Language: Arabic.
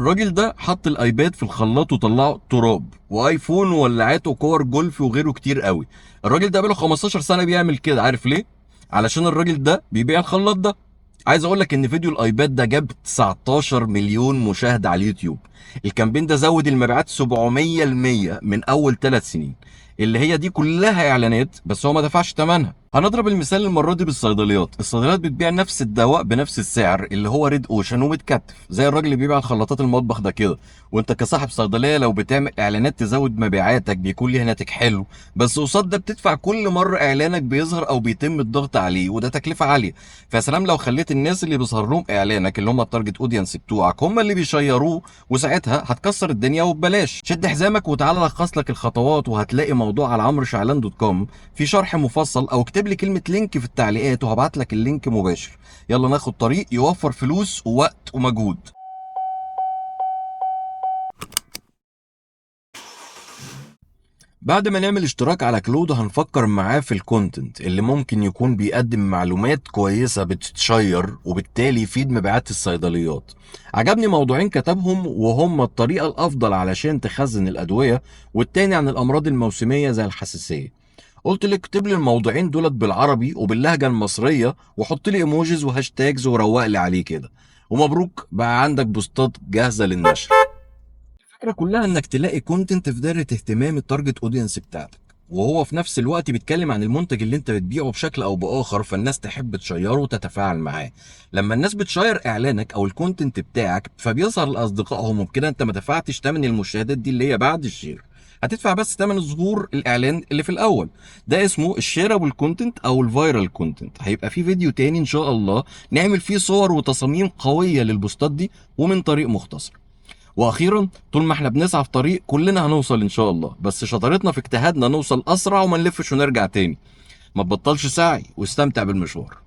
الراجل ده حط الايباد في الخلاط وطلعه تراب، وايفون وولاعات وكور جولف وغيره كتير قوي. الراجل ده بقاله 15 سنه بيعمل كده، عارف ليه؟ علشان الراجل ده بيبيع الخلاط ده. عايز اقول لك ان فيديو الايباد ده جاب 19 مليون مشاهده على اليوتيوب. الكامبين ده زود المبيعات 700% من اول 3 سنين، اللي هي دي كلها اعلانات، بس هو ما دفعش ثمنها. هنضرب المثال المره دي بالصيدليات. الصيدليات بتبيع نفس الدواء بنفس السعر اللي هو ريد اوشن ومتكتف، زي الراجل اللي بيبيع خلاطات المطبخ ده كده. وانت كصاحب صيدليه لو بتعمل اعلانات تزود مبيعاتك بيكون ليها ناتج حلو، بس قصاد ده بتدفع كل مره اعلانك بيظهر او بيتم الضغط عليه، وده تكلفه عاليه. فيا سلام لو خليت الناس اللي بيظهر لهم اعلانك اللي هم التارجت اودينس بتوعك هم اللي بيشيروه، وساعتها هتكسر الدنيا وببلاش. شد حزامك وتعالى الخص لك الخطوات، وهتلاقي موضوع على عمرو شعلان دوت كوم في شرح مفصل، او اكتب لي كلمه لينك في التعليقات وهبعت لك اللينك مباشر. يلا ناخد طريق يوفر فلوس ووقت ومجهود. بعد ما نعمل اشتراك على كلود هنفكر معاه في الكونتنت اللي ممكن يكون بيقدم معلومات كويسة بتتشير وبالتالي يفيد مبيعات الصيدليات. عجبني موضوعين كتبهم، وهم الطريقة الأفضل علشان تخزن الأدوية، والتاني عن الأمراض الموسمية زي الحساسية. قلت لك اكتب لي الموضوعين دولت بالعربي وباللهجة المصرية، وحط لي ايموجيز وهاشتاجز وروق لي عليه كده. ومبروك بقى عندك بوستات جاهزة للنشر. الفكره كلها انك تلاقي كونتنت في دايره اهتمام التارجت اودينس بتاعتك، وهو في نفس الوقت بيتكلم عن المنتج اللي انت بتبيعه بشكل او باخر، فالناس تحب تشيره وتتفاعل معاه. لما الناس بتشير اعلانك او الكونتنت بتاعك فبيظهر لاصدقائهم، وبكده انت ما دفعتش ثمن المشاهدات دي اللي هي بعد الشير. هتدفع بس ثمن ظهور الاعلان اللي في الاول. ده اسمه الشيرابل كونتنت او الفايرال كونتنت. هيبقى في فيديو تاني ان شاء الله نعمل فيه صور وتصاميم قويه للبوستات دي ومن طريق مختصر. واخيرا، طول ما احنا بنسعى في طريق كلنا هنوصل ان شاء الله، بس شطارتنا في اجتهادنا نوصل اسرع وما نلفش ونرجع تاني. ما تبطلش سعي واستمتع بالمشوار.